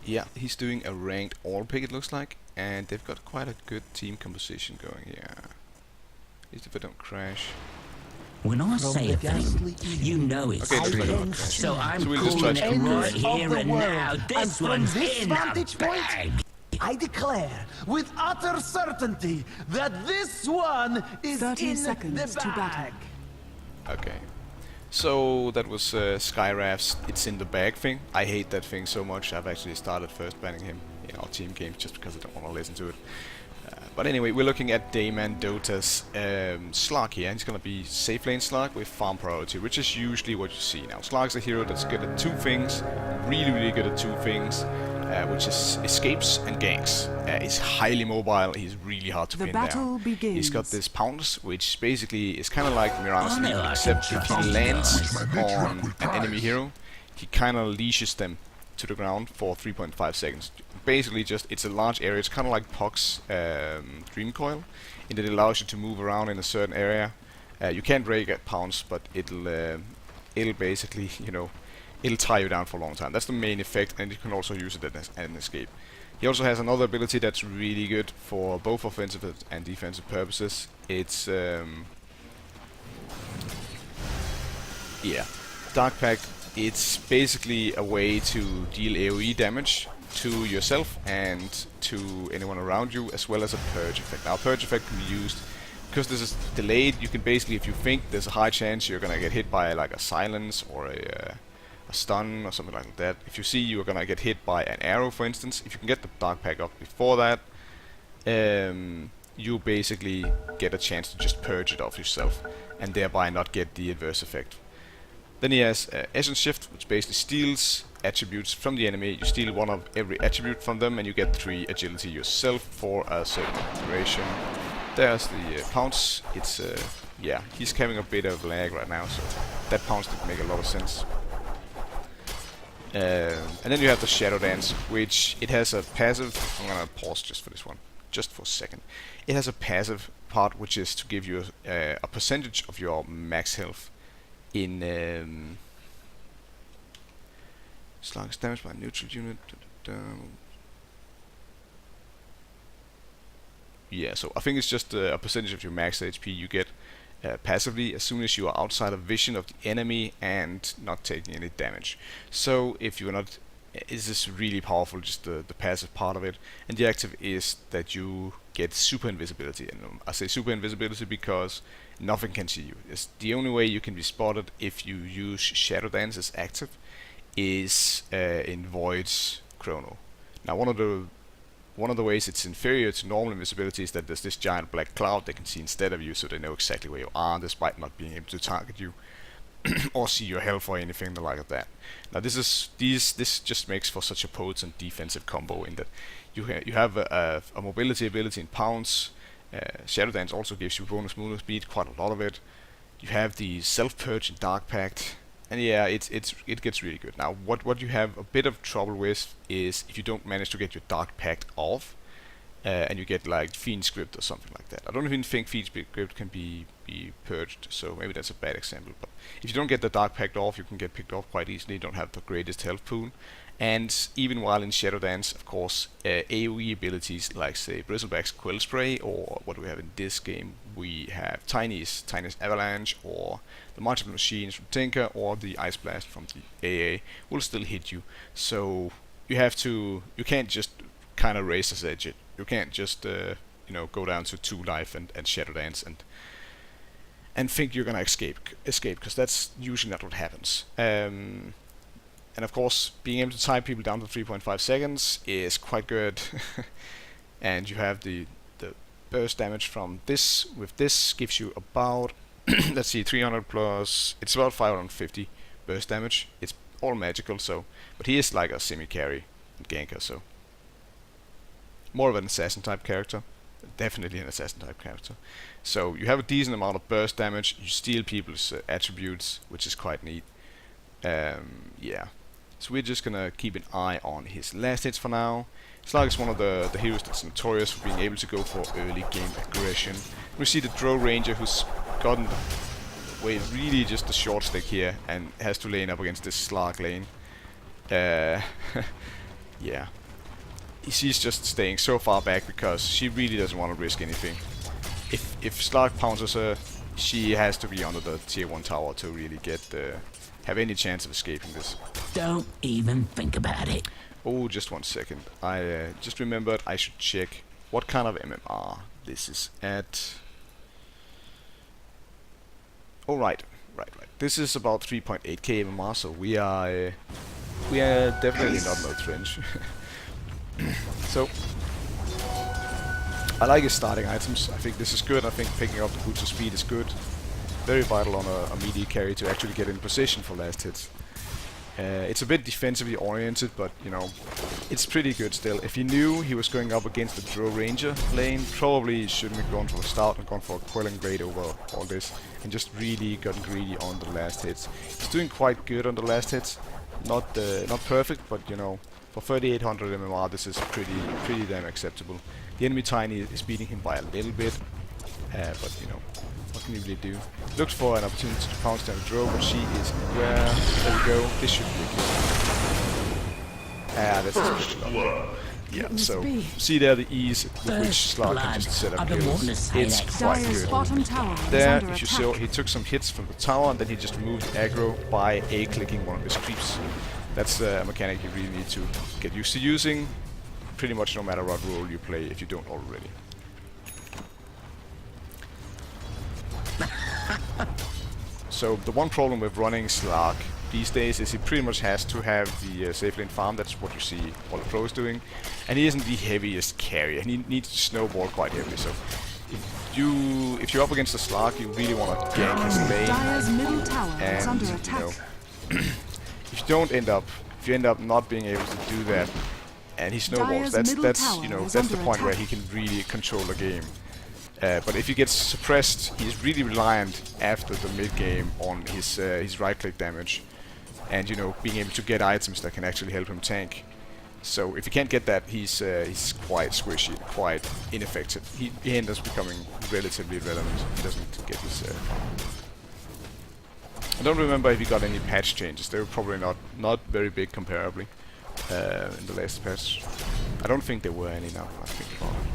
Yeah, he's doing a ranked all pick, it looks like, and they've got quite a good team composition going here. At least if I don't crash. When I say a thing, you know it's true. So I'm calling it right here and now. This one's in the bag. I declare with utter certainty that this one is 30 in seconds the to bag. battle. Okay. So that was Skyraph's "it's in the bag" thing. I hate that thing so much. I've actually started first banning him in our team games just because I don't want to listen to it. But anyway, we're looking at daymaNdota's Slark here. He's gonna be safe lane Slark with farm priority, which is usually what you see now. Slark's a hero that's good at two things, really good at two things, which is escapes and ganks. He's highly mobile. He's really hard to pin down. He's got this pounce, which basically is kind of like Mirana's lead, except if he lands on an enemy hero, he kind of leashes them to the ground for 3.5 seconds. Basically just, it's a large area, it's kind of like Puck's Dream Coil, in that it allows you to move around in a certain area. You can't break at pounce, but it'll basically, you know, it'll tie you down for a long time. That's the main effect, and you can also use it as an escape. He also has another ability that's really good for both offensive and defensive purposes. It's yeah, Dark Pact. It's basically a way to deal AoE damage to yourself and to anyone around you, as well as a purge effect. Now, purge effect can be used because this is delayed. You can basically, if you think there's a high chance you're gonna get hit by like a silence or a stun or something like that. If you see you're gonna get hit by an arrow, for instance, if you can get the Dark Pact up before that, you basically get a chance to just purge it off yourself and thereby not get the adverse effect. Then he has Essence Shift, which basically steals attributes from the enemy. You steal one of every attribute from them and you get 3 agility yourself for a certain duration. There's the pounce. It's yeah, he's having a bit of lag right now, so that pounce didn't make a lot of sense. And then you have the Shadow Dance, which it has a passive. I'm gonna pause just for this one, just for a second. It has a passive part, which is to give you a percentage of your max health in Slark's damage by a neutral unit. Yeah, so I think it's just a percentage of your max HP you get passively as soon as you are outside of vision of the enemy and not taking any damage. So if you're not, this is really powerful, just the passive part of it. And the active is that you get super invisibility. And I say super invisibility because nothing can see you. It's the only way you can be spotted if you use Shadow Dance as active is in Void's Chrono. Now one of the ways it's inferior to normal invisibility is that there's this giant black cloud they can see instead of you, so they know exactly where you are despite not being able to target you or see your health or anything like that. Now this just makes for such a potent defensive combo in that you have a mobility ability in pounce. Shadow Dance also gives you bonus movement speed, quite a lot of it. You have the self purge in Dark Pact, and yeah, it gets really good. Now what you have a bit of trouble with is if you don't manage to get your Dark Pact off, and you get like Fiend Script or something like that. I don't even think Fiend Script can be purged, so maybe that's a bad example. But if you don't get the Dark Pact off, you can get picked off quite easily. You don't have the greatest health pool. And even while in Shadow Dance, of course, AoE abilities like, say, Bristleback's Quill Spray, or what do we have in this game? We have Tiny's Avalanche, or the Multiple Machines from Tinker, or the Ice Blast from the AA will still hit you. So you can't just kind of race edge it. You can't just go down to 2 life and Shadow Dance and think you're gonna escape, because that's usually not what happens. And of course, being able to tie people down to 3.5 seconds is quite good. And you have the burst damage from this. With this, gives you about let's see, 300 plus. It's about 550 burst damage. It's all magical, so, but he is like a semi-carry and ganker, so more of an assassin type character. Definitely an assassin type character. So you have a decent amount of burst damage. You steal people's attributes, which is quite neat. Yeah. So we're just gonna keep an eye on his last hits for now. Slark is one of the heroes that's notorious for being able to go for early game aggression. We see the Drow Ranger who's gotten away really just a short stick here and has to lane up against this Slark lane. yeah, she's just staying so far back because she really doesn't want to risk anything. If Slark pounces her, she has to be under the tier 1 tower to really have any chance of escaping this. Don't even think about it. Oh, just 1 second. I just remembered I should check what kind of MMR this is at. Oh, right. This is about 3.8k MMR, so we are definitely not no trench. So I like his starting items. I think this is good. I think picking up the boots of speed is good. Very vital on a melee carry to actually get in position for last hits. It's a bit defensively oriented, but you know, it's pretty good still. If he knew he was going up against the Drow Ranger lane, probably shouldn't have gone for a stout and gone for a Quelling Blade over all this, and just really gotten greedy on the last hits. He's doing quite good on the last hits. Not perfect, but you know, for 3800 MMR, this is pretty damn acceptable. The enemy Tiny is beating him by a little bit, but you know, what can he really do? Looked for an opportunity to pounce down the Drow, but she is where? There we go. This should be a kill. That's just pretty low. Yeah, so see there the ease with which Slark can just set up kills. It's quite good. There, if you saw, he took some hits from the tower and then he just moved aggro by A-clicking one of his creeps. That's a mechanic you really need to get used to using, pretty much no matter what role you play if you don't already. So the one problem with running Slark these days is he pretty much has to have the safe lane farm. That's what you see all the pros doing, and he isn't the heaviest carry, and he needs to snowball quite heavily. So if you're up against a Slark, you really want to gank his lane, and you know, if you end up not being able to do that, and he snowballs, that's the point where he can really control the game. But if he gets suppressed, he's really reliant after the mid game on his right-click damage, and you know, being able to get items that can actually help him tank. So if he can't get that, he's quite squishy, quite ineffective. He ends up becoming relatively irrelevant. He doesn't get his. I don't remember if he got any patch changes. They were probably not very big comparably in the last patch. I don't think there were any now. I think about it.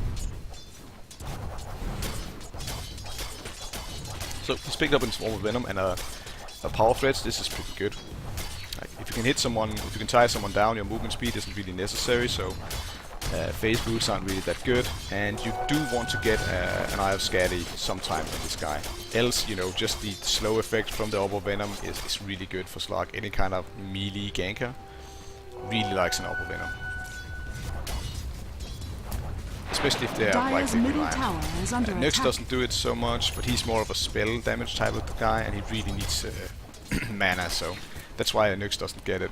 So he's picked up in Swarm of Venom and a Power Threads. This is pretty good. Like, if you can hit someone, if you can tie someone down, your movement speed isn't really necessary. So phase boots aren't really that good, and you do want to get an Eye of Scatty sometime in this guy. Else, you know, just the slow effect from the Orb of Venom is really good for Slark. Any kind of melee ganker really likes an Orb of Venom. Especially if they are right-click reliant. Nyx doesn't do it so much, but he's more of a spell damage type of guy, and he really needs mana, so that's why Nyx doesn't get it.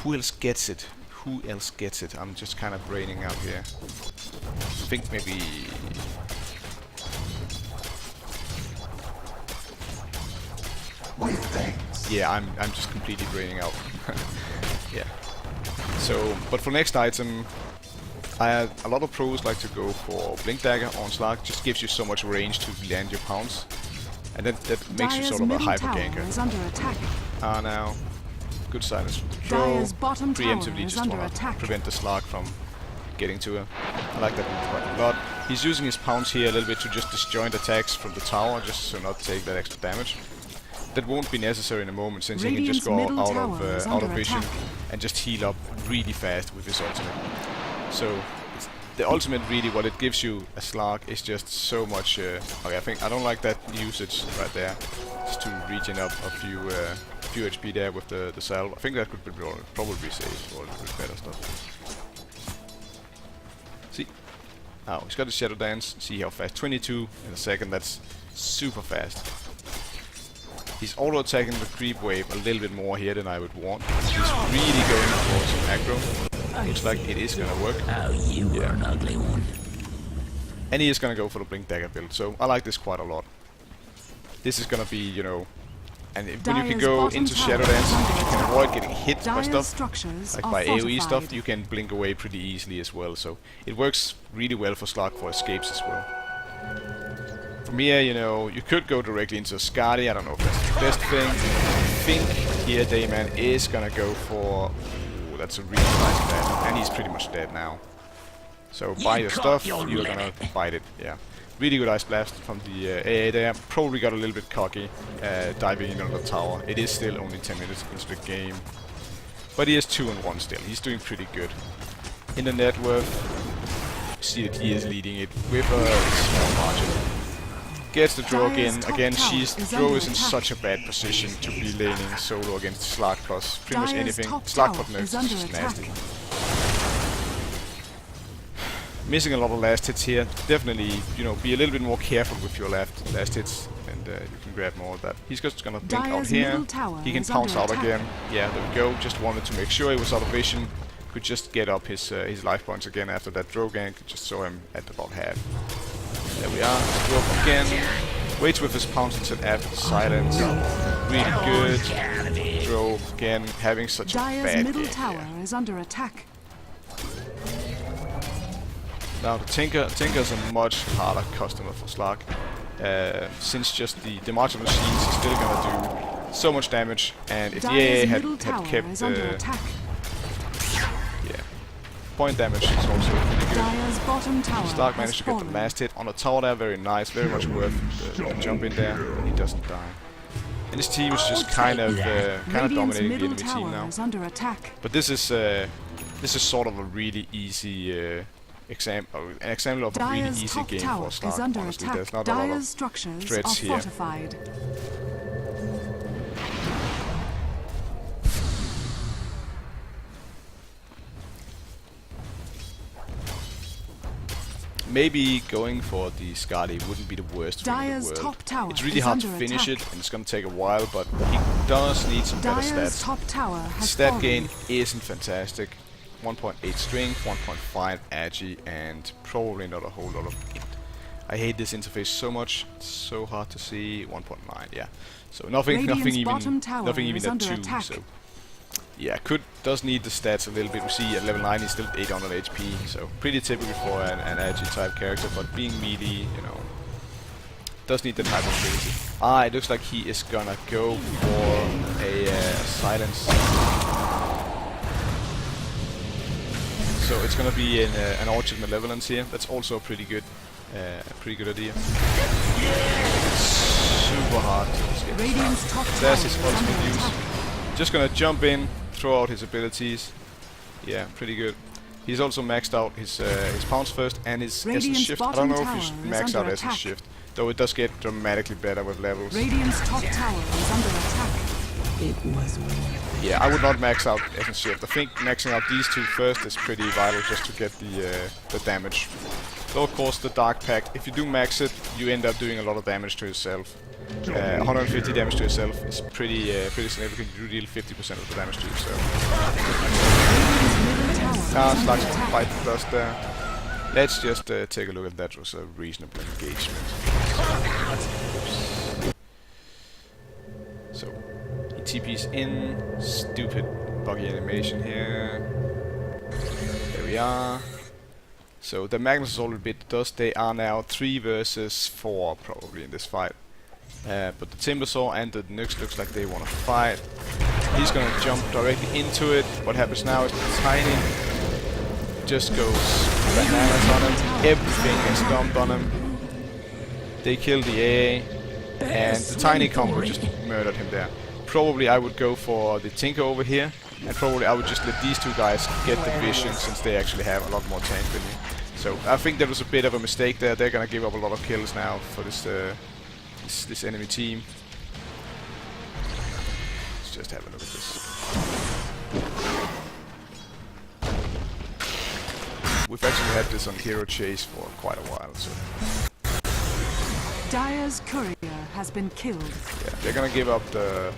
Who else gets it? I'm just kind of braining out here. I think maybe... Yeah, I'm just completely braining out. Yeah. So, but for next item, a lot of pros like to go for Blink Dagger on Slark. Just gives you so much range to land your pounce, and that makes you sort of a hyper ganker. Now, good silence from the Drow. Preemptively just want to prevent the Slark from getting to her. I like that quite a lot. He's using his pounce here a little bit to just disjoint attacks from the tower, just to not take that extra damage. That won't be necessary in a moment, since he can just go out of vision and just heal up really fast with his ultimate. So the ultimate, really, what it gives you as Slark is just so much. Okay, I don't like that usage right there. Just to regen up a few HP there with the salve. I think that could probably save all the better stuff. See? Oh, he's got his Shadow Dance. See how fast? 22 in a second. That's super fast. He's auto-attacking the creep wave a little bit more here than I would want. He's really going for some aggro. Looks like it is gonna work. Oh, you were an ugly one. And he is gonna go for the Blink Dagger build, so I like this quite a lot. This is gonna be, you know, and when you can go into Shadow Dance, if you can avoid getting hit by stuff, like by AoE stuff, you can blink away pretty easily as well. So it works really well for Slark for escapes as well. From here, you know, you could go directly into Skadi. I don't know if that's the best thing. I think here Dayman is gonna go for... Ooh, that's a really nice blast, and he's pretty much dead now. So buy your stuff, you're gonna bite it. Yeah, really good ice blast from the AA there. Probably got a little bit cocky diving in on the tower. It is still only 10 minutes into the game, but he is 2-1 still. He's doing pretty good. In the net worth, see that he is leading it with a small margin. Gets the draw again. Draw is in such a bad position to be laning solo against Slark plus pretty much anything. Slark pot nerfs is just nasty. Missing a lot of last hits here. Definitely, you know, be a little bit more careful with your last hits, and you can grab more of that. He's just gonna blink out here. He can pounce out again. Yeah, there we go. Just wanted to make sure he was out of vision. Could just get up his life points again after that draw gank. Just saw him at about half. There we are. Draw up again. Waits with his pounce until after the silence. Really good. Draw again. Having such a bad middle game. tower is under attack. Now the Tinker's a much harder customer for Slark, since just the March of Machines is still gonna do so much damage, and if the AA had kept point damage is also pretty good. Slark managed to get the last hit on the tower there, very nice, very much worth the jump in there, and he doesn't die. And his team is just kind of dominating the enemy team now. But this is sort of a really easy an example of a really easy game for Slark. Honestly, there's not a lot of threats here. Maybe going for the Skadi wouldn't be the worst thing in the world. It's really hard to finish it, and it's gonna take a while, but he does need some better stats. Stat gain isn't fantastic. 1.8 strength, 1.5 agi, and probably not a whole lot of int. I hate this interface so much. It's so hard to see. 1.9, yeah. So nothing even at 2. So yeah, does need the stats a little bit. We see at level 9 he's still 800 HP, so pretty typical for an agi type character. But being melee, you know, does need the type of ability. It looks like he is gonna go for a silence. So it's gonna be an Orchid Malevolence here. That's also a pretty good idea. Super hard to skip. There's his ultimate use. Just gonna jump in, throw out his abilities. Yeah, pretty good. He's also maxed out his pounce first and his Essence Shift. I don't know if he's maxed out Essence Shift, though it does get dramatically better with levels. Radiant's top tower is under attack. It was yeah, I would not max out Essence Shift. I think maxing out these two first is pretty vital just to get the damage. Though of course the Dark Pact, if you do max it, you end up doing a lot of damage to yourself. 150 damage to yourself is pretty significant. You deal 50% of the damage to yourself. Slark's gonna fight the dust there. Let's just take a look at that. Was a reasonable engagement. So he TP's in. Stupid buggy animation here. There we are. So the Magnus is already bit the dust. They are now 3 versus 4 probably in this fight. But the Timbersaw and the Nyx looks like they want to fight. He's gonna jump directly into it. What happens now is the Tiny just goes bananas on him. Everything gets dumped on him. They kill the AA, and the Tiny combo just murdered him there. Probably I would go for the Tinker over here, and probably I would just let these two guys get the vision since they actually have a lot more tank than me. So I think that was a bit of a mistake there. They're gonna give up a lot of kills now for this this enemy team. Let's just have a look at this. We've actually had this on Hero Chase for quite a while, so. Dire's courier has been killed. Yeah, they're gonna give up the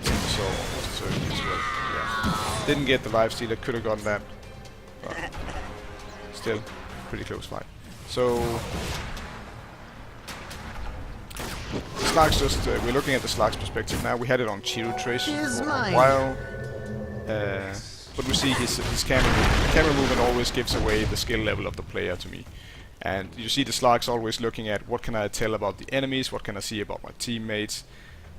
Timbersaw almost certainly as well. Yeah. Didn't get the lifestealer, could have gotten that. But still, pretty close fight. So Slark's just, we're looking at the Slark's perspective now. We had it on Chiro Trace for a while, but we see his camera movement always gives away the skill level of the player to me. And you see the Slark's always looking at what can I tell about the enemies, what can I see about my teammates,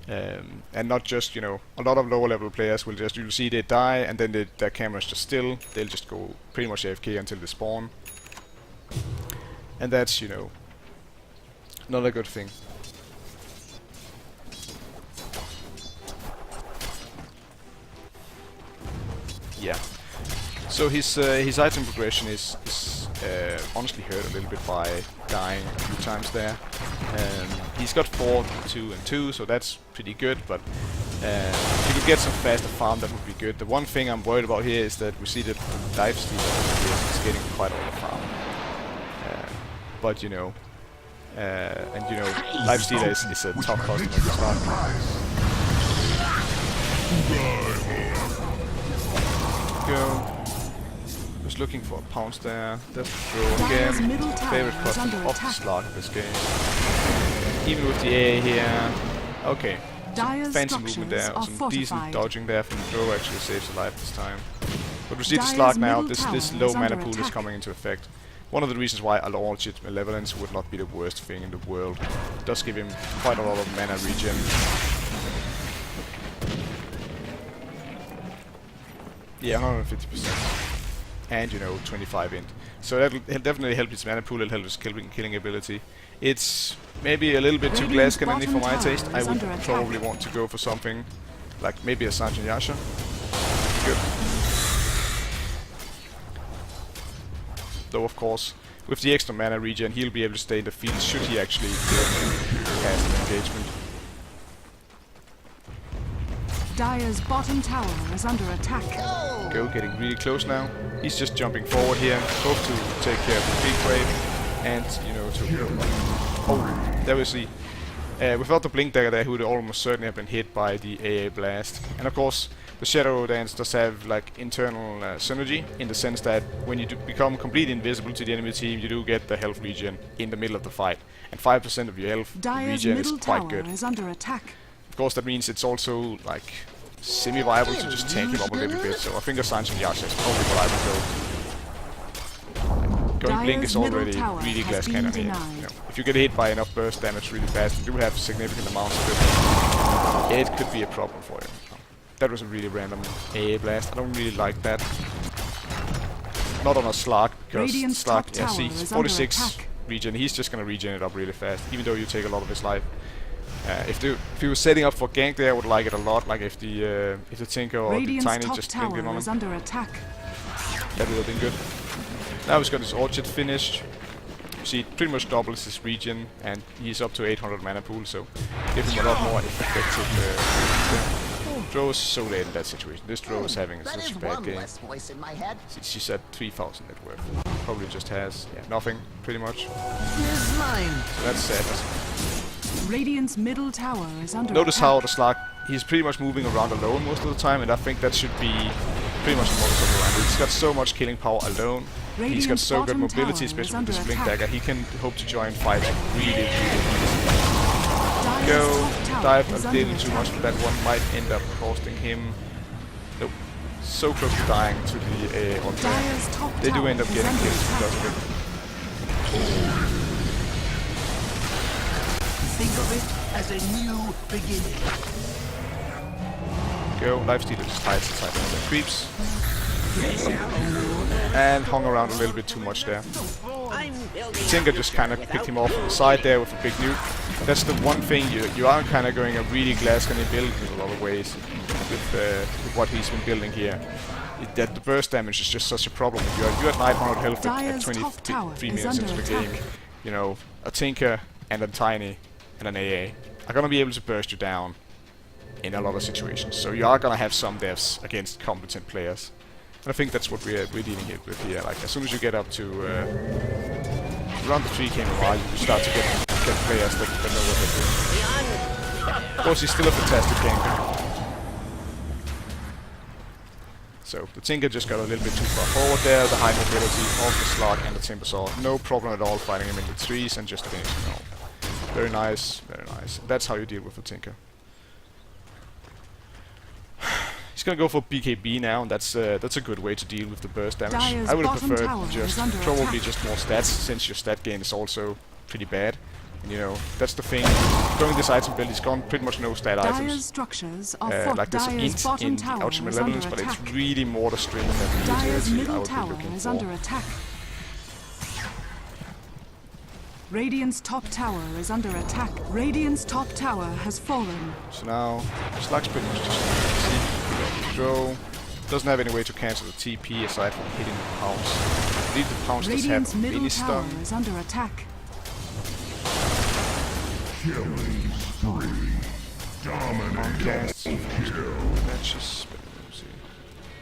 And not just, you know, a lot of lower level players will just, you'll see they die and then their camera's just still, they'll just go pretty much AFK until they spawn. And that's, you know, not a good thing. Yeah. So his item progression is honestly hurt a little bit by dying a few times there. He's got 4, 2, and 2, so that's pretty good. But if you could get some faster farm, that would be good. The one thing I'm worried about here is that we see that lifestealer is getting quite a lot of farm. But you know, and you know, lifestealer is a top customer to start. Go. Was looking for a pounce there. There's the throw again. Favorite custom of the Slark this game. Even with the AA here. Okay. Some fancy movement there. Some decent dodging there from the throw actually saves a life this time. But we see the Slark now. This low mana pool is coming into effect. One of the reasons why a large Malevolence would not be the worst thing in the world. It does give him quite a lot of mana regen. Yeah, 150%. And, you know, 25 int. So that'll definitely help his mana pool, it'll help his killing ability. It's maybe a little bit too glass cannon-y for my taste. I would probably want to go for something like maybe a Sergeant Yasha. Good. Though, of course, with the extra mana regen, he'll be able to stay in the field should he actually cast an engagement. Dire's bottom tower is under attack. Go, getting really close now. He's just jumping forward here, both to take care of the big wave and, you know, to... Oh, there we see. Without the blink dagger there, he would almost certainly have been hit by the AA blast. And of course, the Shadow Dance does have like internal synergy in the sense that when you do become completely invisible to the enemy team, you do get the health regen in the middle of the fight. And 5% of your health regen is quite good. Is under attack. Of course, that means it's also like semi-viable to just tank him up a little bit. So I think a Sergeant Yasha is probably what I would go. Going blink is already really glass cannon here. You know, if you get hit by enough burst damage really fast, you do have significant amounts of it. It could be a problem for you. That was a really random AA blast. I don't really like that. Not on a Slark, because Slark, yeah, see, 46 regen. He's just gonna regen it up really fast, even though you take a lot of his life. If he was setting up for gank there, I would like it a lot. Like if the Tinker or the Tiny just blinked in on him. Under attack. That would have been good. Now he's got his Orchid finished. See, it pretty much doubles his regen, and he's up to 800 mana pool, so give him a lot more effective. Drow is so late in that situation. This Drow is having such a bad game. She's at 3,000 net worth. Probably just has nothing, pretty much. So that's sad. Radiant's middle tower is under Notice attack. how the Slark, he's pretty much moving around alone most of the time, and I think that should be pretty much the modus operandi. He's got so much killing power alone. He's got so good mobility, especially with this blink dagger. He can hope to join fights really easily. Go, dive a little too much, but that one might end up costing him. Nope. So close to dying to the Ultra. They do end up getting kills because of it. Think of it as a new beginning. Go, lifestealer just hides inside one of the creeps. And hung around a little bit too much there. Tinker just kind of picked him off on the side there with a big nuke. That's the one thing, you are kind of going a really glass cannon build in a lot of ways with what he's been building here. That the burst damage is just such a problem. You're at 900 health at 23 minutes into the game. You know, a Tinker and a Tiny and an AA are gonna be able to burst you down in a lot of situations. So you are gonna have some deaths against competent players. And I think that's what we're dealing with here. Like as soon as you get up to around the 3k mile, you start to get players that know what they're doing. Of course, he's still a fantastic ganker. So the Tinker just got a little bit too far forward there. The high mobility of the Slark and the Timber Saw, no problem at all fighting him in the trees and just finishing him off. Very nice, very nice. That's how you deal with the Tinker. He's gonna go for BKB now, and that's a good way to deal with the burst damage. I would have preferred just probably just more stats, since your stat gain is also pretty bad. And, you know, that's the thing. Going this item build, he's gone pretty much no stat Dire's items. structures are Like there's an int in the ultimate levels, but it's really more the string than the Dire's utility I middle would be tower looking is for. under attack. Radiant's top tower is under attack. Radiant's top tower has fallen. So now, Slark's pretty much just throw. Doesn't have any way to cancel the TP aside from hitting the pounce. I believe the pounce does Radiant's have middle mini tower stun. is under attack. Killing spree. Casts, matches, but let's see.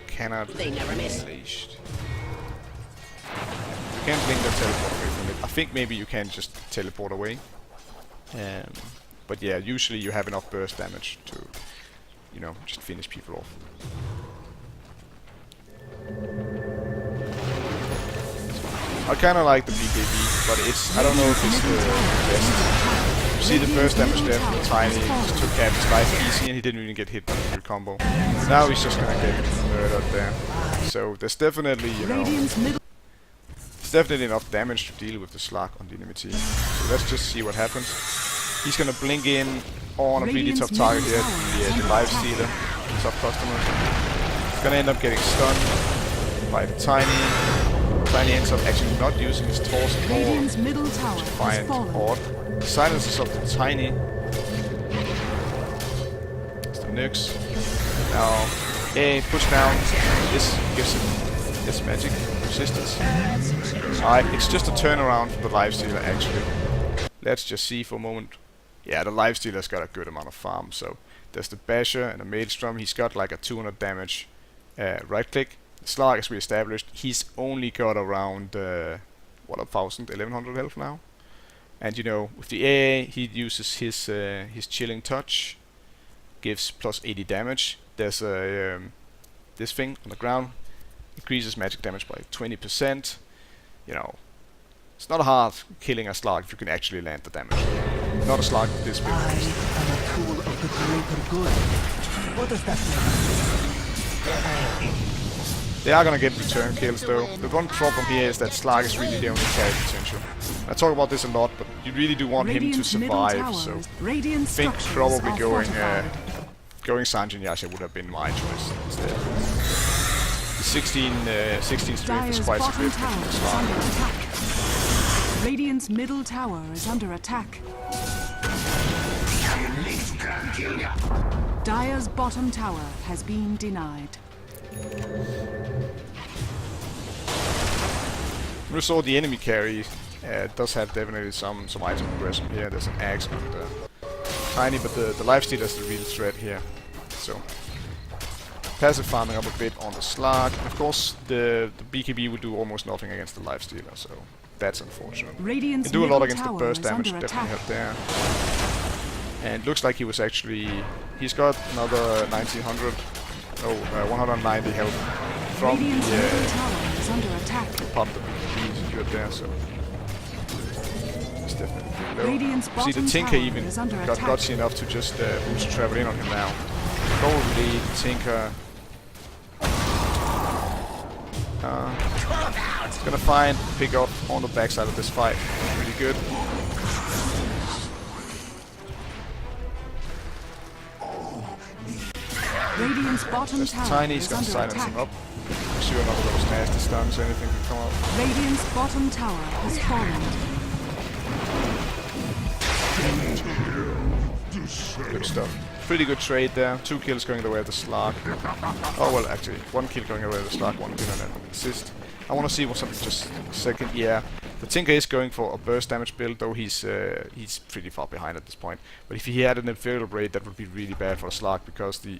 Cannot be unleashed. You can't blink or teleport away from it. I think maybe you can just teleport away. But yeah, usually you have enough burst damage to, you know, just finish people off. I kind of like the BKB, but it's, I don't know if it's the best. You see the burst damage there from the Tiny, just took Captain's life easy and he didn't even get hit by the combo. Now he's just gonna get murdered there. So there's definitely, you know, there's definitely enough damage to deal with the Slark on the enemy team. So let's just see what happens. He's gonna blink in on a really tough target here, the life stealer, top customer. He's gonna end up getting stunned by the Tiny. Tiny ends up actually not using his torso at all. Radiant's middle tower has Find fallen. Horde. The silences of the Tiny. It's the Nyx. Now, push down. This gives him this magic resistance. Alright, it's just a turnaround for the lifestealer actually. Let's just see for a moment. Yeah, the lifestealer's got a good amount of farm. So there's the Basher and the Maelstrom. He's got like a 200 damage right click. Slark, as we established, he's only got around, 1,000, 1,100 health now. And you know, with the AA, he uses his Chilling Touch, gives plus 80 damage. There's a this thing on the ground, increases magic damage by 20%. You know, it's not hard killing a Slark if you can actually land the damage. Not a Slark with this build. I am a tool of the greater good. What does that mean? They are gonna get return kills though. The one problem here is that Slark is really the only carry potential. I talk about this a lot, but you really do want him to survive, so I think probably going Sanjin Yasha would have been my choice instead. The 16 strength is quite significant for Slark. Radiant's middle tower is under attack. Dire's bottom tower has been denied. We saw the enemy carry does have definitely some item progression here. There's an axe on the Tiny, but the lifestealer is the real threat here. So passive farming up a bit on the Slark. Of course, the BKB would do almost nothing against the lifestealer, so that's unfortunate. Radiant's Can do a lot middle against the tower burst is damage, under definitely attack. helped there. And looks like he was actually, he's got another 1900, 190 health from Radiant's middle the tower is under attack. pump that he secured there, so it's definitely pretty low. Radiant's See, the bottom Tinker tower even is under got attack. gutsy enough to just boost travel in on him now. Probably the Tinker is gonna find pick up on the backside of this fight. Pretty good. Radiant's bottom There's tower Tiny's is gonna under silence attack. him up. Sure, another of those nasty stuns, anything can come out. Radiant's bottom tower has fallen. Good stuff. Pretty good trade there. 2 kills going the way of the Slark. Oh well, actually, 1 kill going the way of the Slark, 1 kill and an assist. I want to see what's up just a second. Yeah, the Tinker is going for a burst damage build, though he's pretty far behind at this point. But if he had an Imperial Blade, that would be really bad for the Slark, because the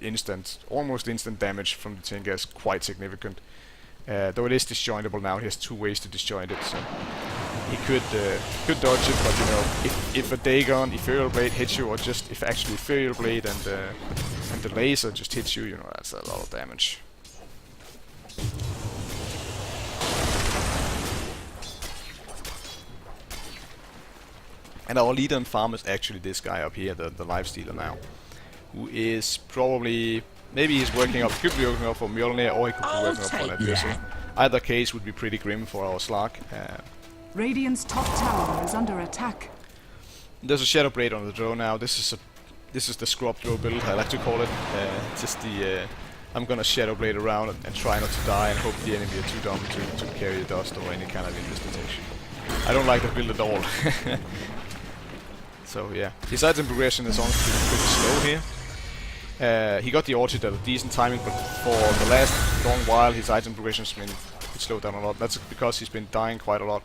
almost instant damage from the Tinker is quite significant. Though it is disjointable now, he has 2 ways to disjoint it, so he could dodge it. But you know, if a Dagon Ethereal Blade hits you, or just if actually Ethereal Blade and the laser just hits you, you know, that's a lot of damage. And our leader in farm is actually this guy up here, the lifestealer now, who is probably, maybe he's working up, could be working up for Mjolnir, or he could be working up for an adversary. Either case would be pretty grim for our Slark. Radiant's top tower is under attack. There's a Shadow Blade on the draw now. This is the scrub draw build, I like to call it. Just the I'm gonna Shadow Blade around and try not to die and hope the enemy are too dumb to carry the dust or any kind of infestation. I don't like that build at all. So yeah, his item progression is honestly pretty slow here. He got the orchid at a decent timing, but for the last long while his item progression has been slowed down a lot. That's because he's been dying quite a lot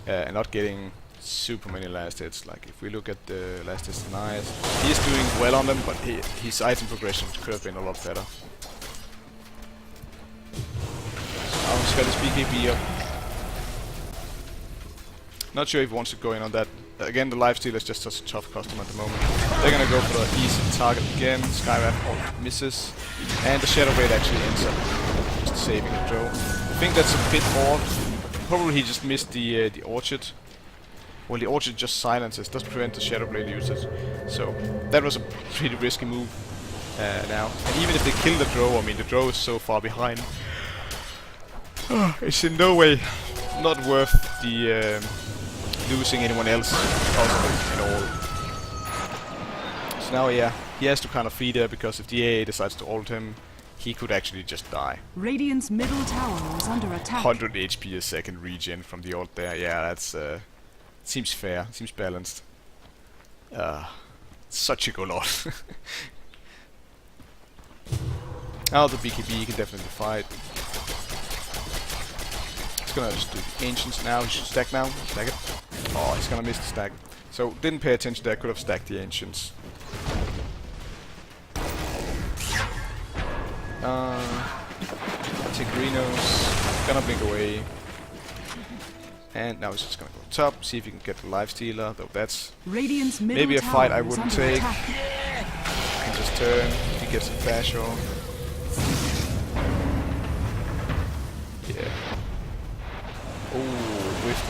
and not getting super many last hits. Like if we look at the last hits denied, he's doing well on them, but his item progression could have been a lot better. So now he's got his BKB up. Not sure if he wants to go in on that. Again, the lifesteal is just such a tough custom at the moment. They're gonna go for the easy target again. Skywrath misses, and the Shadow Blade actually ends up just saving the draw. I think that's a bit odd. Probably he just missed the orchid. Well, the orchid just silences, does prevent the Shadow Blade usage. So that was a pretty risky move now. And even if they kill the draw, I mean the draw is so far behind. It's in no way not worth the losing anyone else possible at all. So now, yeah, he has to kind of feed there because if the AA decides to ult him, he could actually just die. Radiant's middle tower is under attack. 100 HP a second regen from the ult there. Yeah, that's seems fair, seems balanced. Such a good ult. Now the BKB can definitely fight. He's gonna just do the Ancients now. He should stack now. Stack it. Oh, he's gonna miss the stack. So didn't pay attention there. Could have stacked the Ancients. Tigrinos gonna blink away. And now he's just gonna go top. See if he can get the lifestealer. Though that's Radiant's middle maybe a fight I tower is wouldn't under take. attack. Can just turn. He gets a flash off. Yeah. Oh, whiffed.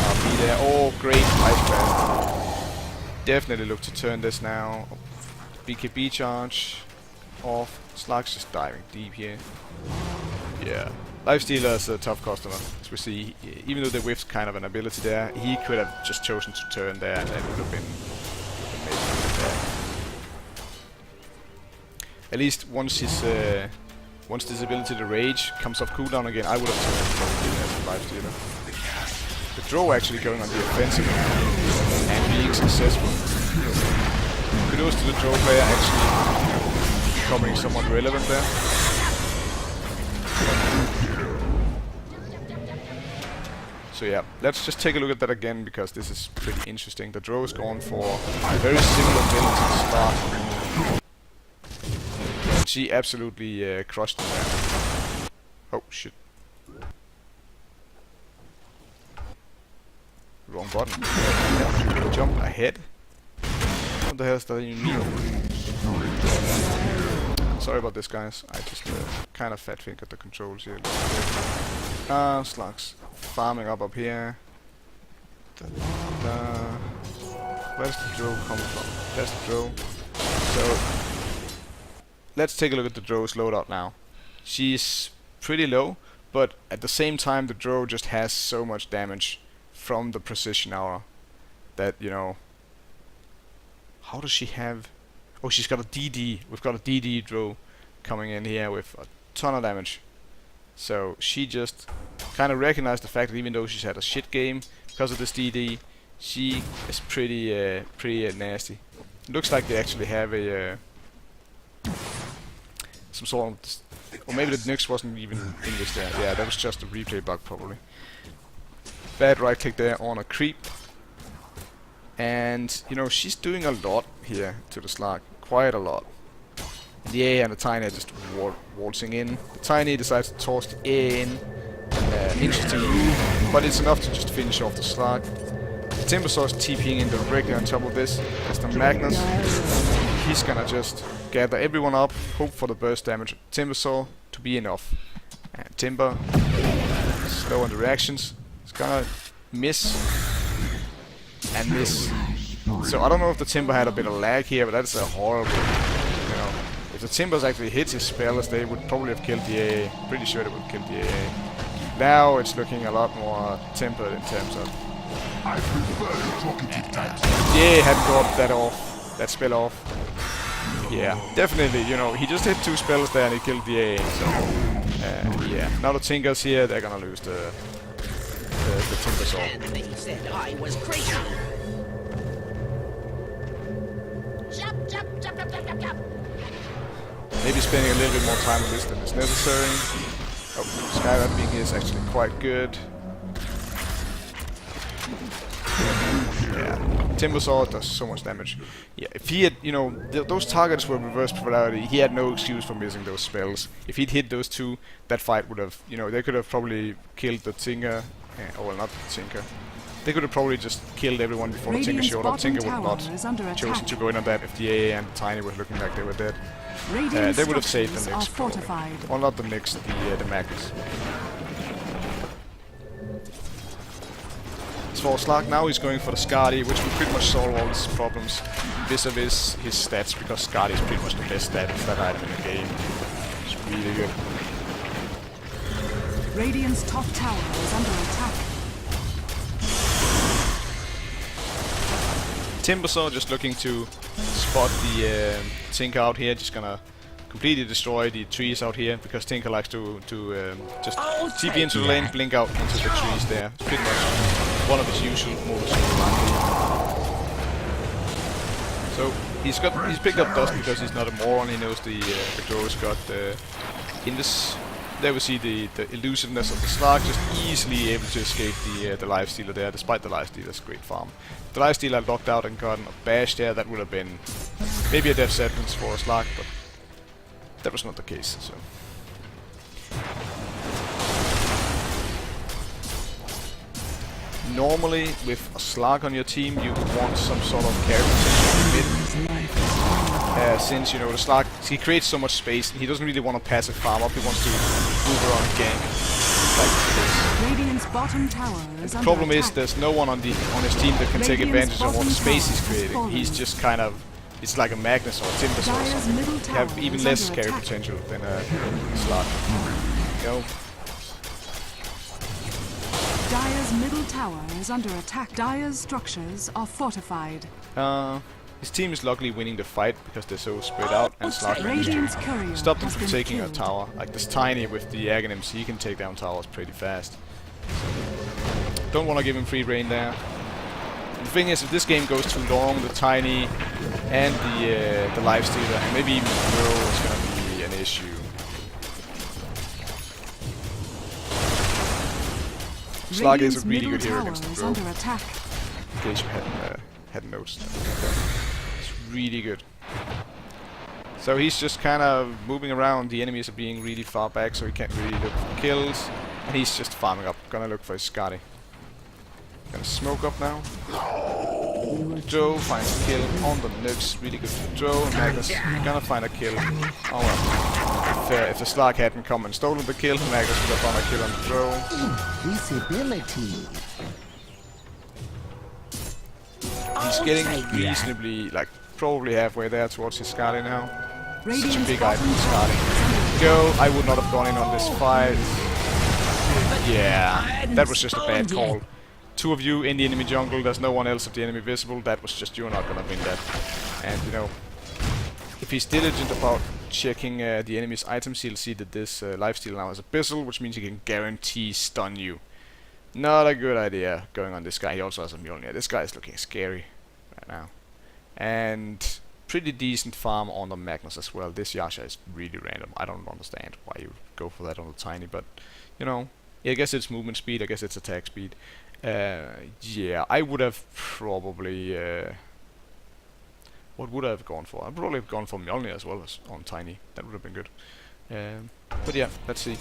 RP there. Oh, great ice blast. Definitely look to turn this now. BKB charge off. Slark's just diving deep here. Yeah. Lifestealer is a tough customer, as we see. Even though the whiff's kind of an ability there, he could have just chosen to turn there and it would have been amazing there. At least once this ability to rage comes off cooldown again, I would have turned as a lifestealer. The draw actually going on the offensive and being successful. Kudos to the draw player actually becoming somewhat relevant there. So yeah, let's just take a look at that again because this is pretty interesting. The draw is going for a very similar build to the start. She absolutely crushed him there. Oh shit. Wrong button. Yeah. Jump ahead. What the hell does that even mean? Sorry about this, guys. I just kind of fat fingered the controls here. Slark's farming up here. Where's the draw coming from? There's the draw. So let's take a look at the draw's loadout now. She's pretty low, but at the same time the draw just has so much damage from the precision aura that, you know, how does she have... Oh, she's got a DD. We've got a DD draw coming in here with a ton of damage. So she just kind of recognized the fact that even though she's had a shit game because of this DD, she is pretty nasty. It looks like they actually have a some sort of... Or maybe the Nyx wasn't even in this there. Yeah, that was just a replay bug probably. Bad right click there on a creep. And, you know, she's doing a lot here to the Slark. Quite a lot. And the A and the Tiny are just waltzing in. The Tiny decides to toss the A in. Interesting move, but it's enough to just finish off the Slark. The Timbersaur's TPing in directly on top of this. That's the Magnus. He's gonna just gather everyone up, hope for the burst damage. Timbersaur to be enough. And Timber, slow on the reactions. It's gonna miss. And miss. So I don't know if the Timber had a bit of lag here, but that's a horrible, you know. If the Timbers actually hit his spells, they would probably have killed the AA. Pretty sure they would have killed the AA. Now it's looking a lot more tempered in terms of I prefer talkative types. Yeah, hadn't got that off. That spell off. Yeah, definitely, you know, he just hit 2 spells there and he killed the AA, so... yeah, now the Tinker's here, they're gonna lose the Tinker Sword. They said I was crazy. Maybe spending a little bit more time on this than is necessary. Oh, skywrapping is actually quite good. Yeah, Timber Sword does so much damage. Yeah, if he had, you know, those targets were reverse polarity, he had no excuse for missing those spells. If he'd hit those 2, that fight would have, you know, they could have probably killed the Tinker, well, not the Tinker. They could have probably just killed everyone before the Tinker showed up. Tinker would not chosen to go in on that if the AA and the Tiny were looking like they were dead. They would have saved the Nyx, probably. Or not the Nyx, the Magnus. As for Slark, now he's going for the Skadi, which will pretty much solve all his problems vis-a-vis his stats, because Skadi is pretty much the best stat item in the game. It's really good. Radiant's top tower is under attack. Timbersaw just looking to spot the Tinker out here, just gonna completely destroy the trees out here, because Tinker likes to just TP into the lane, blink out into the trees there. It's pretty much one of his usual modus. So he's picked up dust because he's not a moron. He knows the Glow's got in this. There we see the elusiveness of the Slark, just easily able to escape the lifestealer there, despite the lifestealer's great farm. If the lifestealer locked out and gotten a bash there, that would have been maybe a death sentence for a Slark, but that was not the case. So. Normally, with a Slark on your team, you would want some sort of character in mid. Since, you know, the Slark, he creates so much space, and he doesn't really want to passive farm up, he wants to move around and gank. Like this. Radiant's bottom tower is The problem is there's no one on his team that can take advantage of all the space he's creating. He's just kind of, it's like a Magnus or a Timber or something. You have even less carry potential than a Slark. Go. Dire's middle tower is under attack. Dire's structures are fortified. His team is luckily winning the fight because they're so spread out, and Slark managed to stop them from taking a tower. Like this Tiny with the Aghanim's, he can take down towers pretty fast. Don't want to give him free reign there. The thing is, if this game goes too long, the Tiny and the lifestealer, and maybe even the Girl, is going to be an issue. Slark is a really good hero against the Girl. In case you hadn't noticed. It's really good. So he's just kind of moving around. The enemies are being really far back, so he can't really look for kills. And he's just farming up. Gonna look for his Skadi. Gonna smoke up now. Joe finds a kill on the Nyx. Really good for Joe. Magnus gonna find a kill. Oh well. If the Slark hadn't come and stolen the kill, Magnus would have found a kill on Joe. Visibility. He's getting reasonably, like, probably halfway there towards his Skadi now. Such a big item, Skadi. Go, I would not have gone in on this fight. Yeah, that was just a bad call. 2 of you in the enemy jungle, there's no one else of the enemy visible, that was just, you're not gonna win that. And, you know, if he's diligent about checking the enemy's items, he'll see that this lifesteal now has Abyssal, which means he can guarantee stun you. Not a good idea going on this guy. He also has a Mjolnir. This guy is looking scary right now. And pretty decent farm on the Magnus as well. This Yasha is really random. I don't understand why you go for that on the Tiny, but, you know, I guess it's movement speed, I guess it's attack speed. Yeah, I would have probably... what would I have gone for? I'd probably have gone for Mjolnir as well as on Tiny. That would have been good. But yeah, let's see.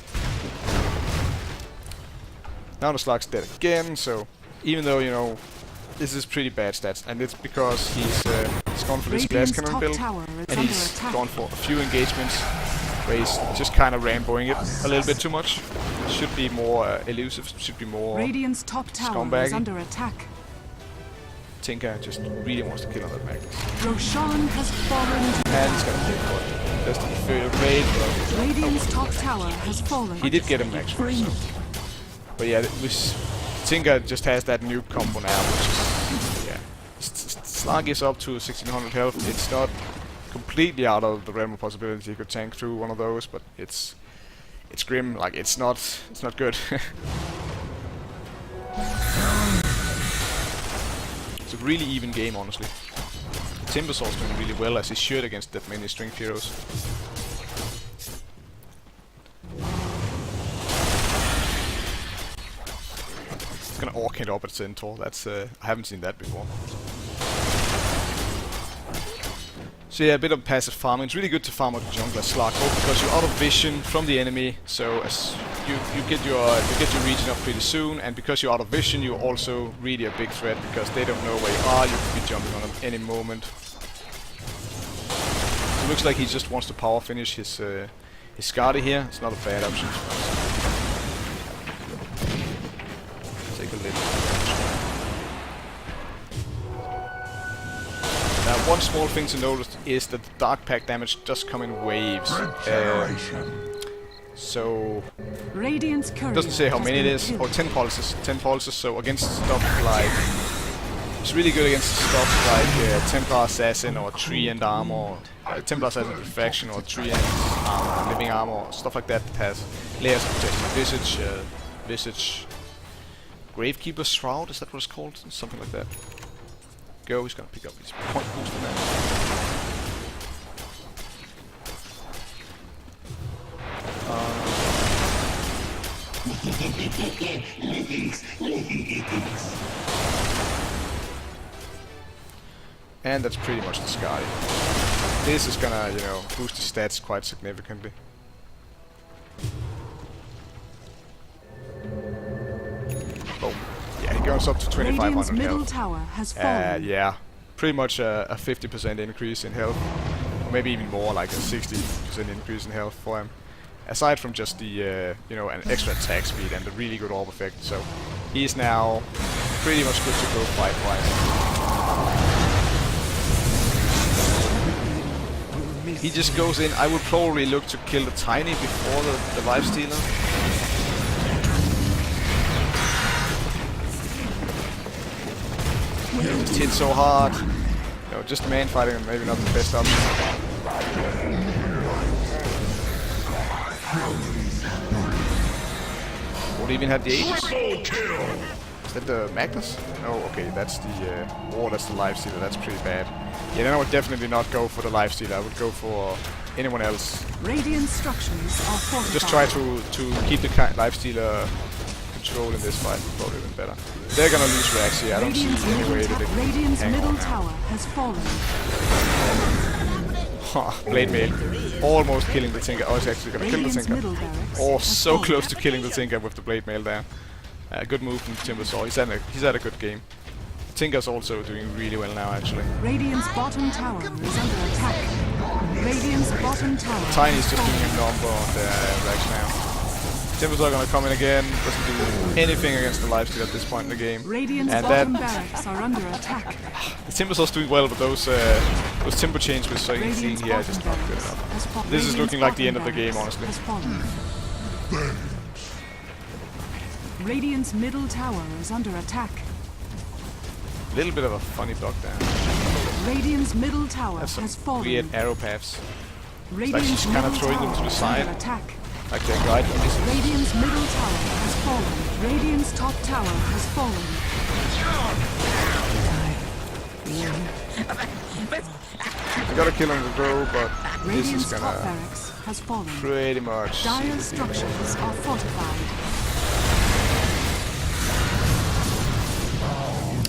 Now the Slark's dead again, so even though, you know, this is pretty bad stats, and it's because he's gone for this gas cannon build, and he's gone for a few engagements where he's just kind of ramboing it a little bit too much. Should be more elusive, should be more Radiant's top tower is under attack. Tinker just really wants to kill on that Magnus. Roshan has fallen to and he's gonna get caught. Just to feel great, but Radiant's top tower has fallen. he did get him actually. So. But yeah, Tinker just has that nuke combo now, which is, yeah. Slark is up to 1600 health. It's not completely out of the realm of possibility. You could tank through one of those, but it's grim. Like it's not good. It's a really even game, honestly. Timbersaw's doing really well, as he should, against that many strength heroes. It's gonna orc it up at Centaur. That's I haven't seen that before. So yeah, a bit of passive farming. It's really good to farm out the jungle as Slark, both because you're out of vision from the enemy, so as you get your region up pretty soon, and because you're out of vision, you're also really a big threat because they don't know where you are. You could be jumping on them any moment. So it looks like he just wants to power finish his Skadi here. It's not a bad option. Take a little. Now, one small thing to notice is that the Dark Pack damage does come in waves. So it doesn't say how many it is. Oh, 10 pulses. 10 pulses. So against stuff like, it's really good against stuff like Templar Assassin or Tree-End Armor, Templar Assassin Refraction or Tree-End Armor, Living Armor, stuff like that has layers of protection. Visage, Gravekeeper's Shroud, is that what it's called? Something like that. Go, he's gonna pick up his point boost for that. And that's pretty much the Skadi. This is gonna, you know, boost his stats quite significantly. Boom. Yeah, he goes up to 2500 middle health. Tower has fallen. Yeah, pretty much a 50% increase in health. Or maybe even more, like a 60% increase in health for him. Aside from just the, you know, an extra attack speed and the really good orb effect. So, he's now pretty much good to go fight-wise. He just goes in. I would probably look to kill the Tiny before the Lifestealer. Just hit so hard. You know, just man fighting, maybe not the best option. Won't even have the Aegis. Is that the Magnus? Oh, okay, that's the that's the Lifestealer. That's pretty bad. Yeah, then I would definitely not go for the Lifestealer. I would go for anyone else. Radiant structures are fortified. Just try to keep the Lifestealer control in this fight. Probably even better. They're gonna lose Rax here. I don't see any way that they can Radiant's hang middle on now. tower has fallen. Blade Mail. Almost killing the Tinker. Oh, it's actually gonna kill the Tinker. Oh, so close to killing the Tinker with the Blade Mail there. Good move from Timbersaw. He's had a good game. Tinker's also doing really well now, actually. Radiant's bottom tower is under attack. Radiant's bottom tower. Tiny's just doing a number on the Rax now. Timbersaw gonna come in again. Doesn't do anything against the Lifesteal at this point in the game. Radiant's and bottom barracks are under attack. The Timbersaw's doing well, but those Timber chains we're seeing here are just not good enough. This is looking like the end of the game, honestly. Radiant's middle tower is under attack. A little bit of a funny block there. Radiant's middle tower That's some has fallen. weird arrow paths. Radiant's she's kind of middle throwing them to tower the is side. under attack. Like they're guiding missiles. Radiant's middle tower has fallen. Radiant's top tower has fallen. I gotta kill him with Row, but this is Radiant's top gonna barracks has fallen. pretty much Dire structures are fortified.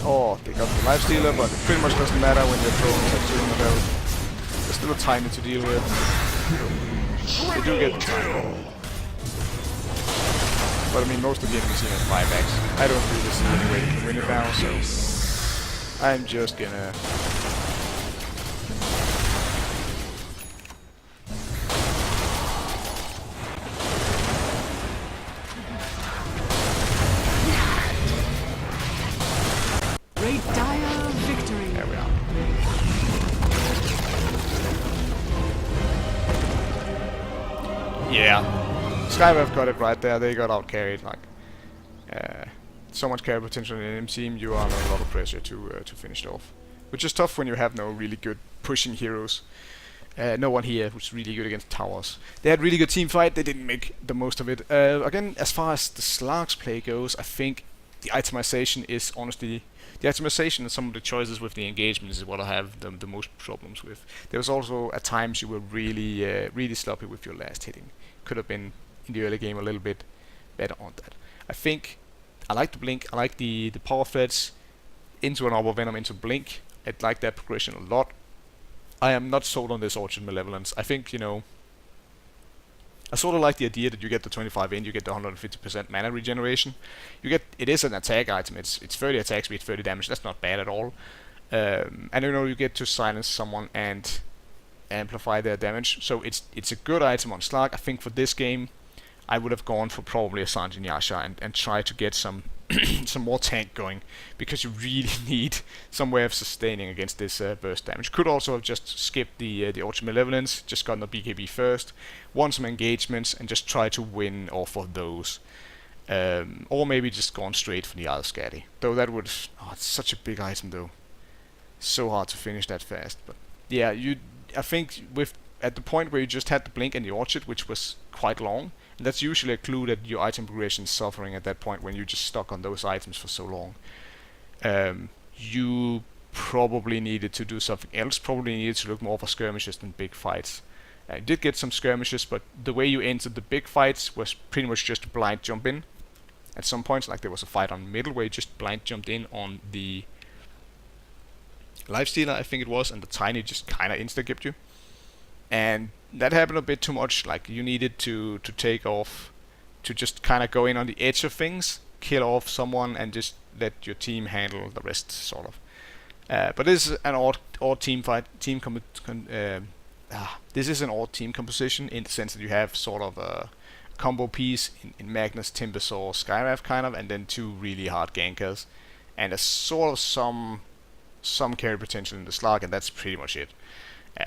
Oh, they got the Lifestealer, but it pretty much doesn't matter when they're throwing at 200 health. There's still a Tiny to deal with. They do get the Tiny. But I mean, most of the enemies here are 5x. I don't really see any way to win it now, so I'm just gonna... Great dire victory. There we are. Yeah. Skywave got it right there. They got out carried. Like, so much carry potential in an enemy team, you are under a lot of pressure to finish it off. Which is tough when you have no really good pushing heroes. No one here who's really good against towers. They had really good team fight, they didn't make the most of it. Again, as far as the Slark's play goes, I think the itemization is honestly... The itemization and some of the choices with the engagements is what I have the most problems with. There was also at times you were really sloppy with your last hitting. Could have been in the early game a little bit better on that. I think I like the blink, I like the power threads into an Arbor Venom into blink. I like that progression a lot. I am not sold on this Orchard Malevolence. I think, you know, I sort of like the idea that you get the 25 in, you get the 150% mana regeneration. You get, it is an attack item, it's 30 attack speed, 30 damage, that's not bad at all. And you know, you get to silence someone and amplify their damage, so it's a good item on Slark. I think for this game, I would have gone for probably a Sanjin Yasha and try to get some some more tank going, because you really need some way of sustaining against this burst damage. Could also have just skipped the Orchard Malevolence, just gotten the BKB first, won some engagements, and just try to win off of those. Or maybe just gone straight for the Alskadi. Though that would... Oh, it's such a big item though. So hard to finish that fast. But yeah, I think at the point where you just had the Blink and the Orchard, which was quite long, and that's usually a clue that your item progression is suffering at that point when you're just stuck on those items for so long. You probably needed to do something else, probably needed to look more for skirmishes than big fights. You did get some skirmishes, but the way you entered the big fights was pretty much just a blind jump in. At some points, like there was a fight on middle where you just blind jumped in on the Lifestealer, I think it was, and the Tiny just kinda insta-gipped you. And that happened a bit too much. Like, you needed to take off, to just kind of go in on the edge of things, kill off someone, and just let your team handle the rest, sort of. But this is an odd team fight. This is an odd team composition in the sense that you have sort of a combo piece in Magnus, Timbersaw, Skywrath kind of, and then two really hard gankers, and a sort of some carry potential in the Slark, and that's pretty much it.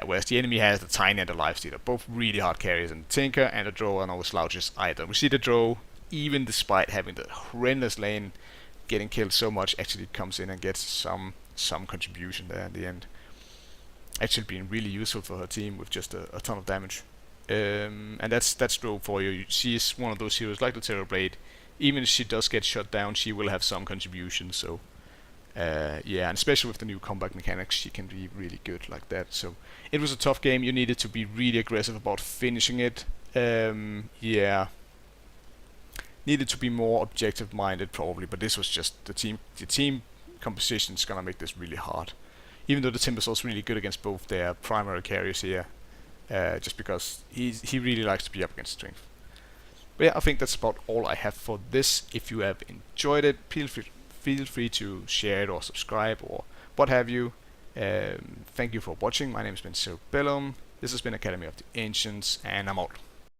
Whereas the enemy has the Tiny and the Lifestealer, both really hard carries, and the Tinker and the Drow are no slouches either. We see the Drow, even despite having the horrendous lane, getting killed so much, actually comes in and gets some contribution there in the end. Actually being really useful for her team with just a ton of damage. And that's Drow for you. She is one of those heroes like the Terrorblade. Even if she does get shut down, she will have some contribution, so... yeah, and especially with the new combat mechanics, she can be really good like that. So it was a tough game. You needed to be really aggressive about finishing it. Yeah, needed to be more objective-minded probably. But this was just the team composition is gonna make this really hard. Even though the Timbersaw is really good against both their primary carriers here, just because he really likes to be up against strength. But yeah, I think that's about all I have for this. If you have enjoyed it, feel free to share it or subscribe or what have you. Thank you for watching. My name has been Cerebellum. This has been Academy of the Ancients, and I'm out.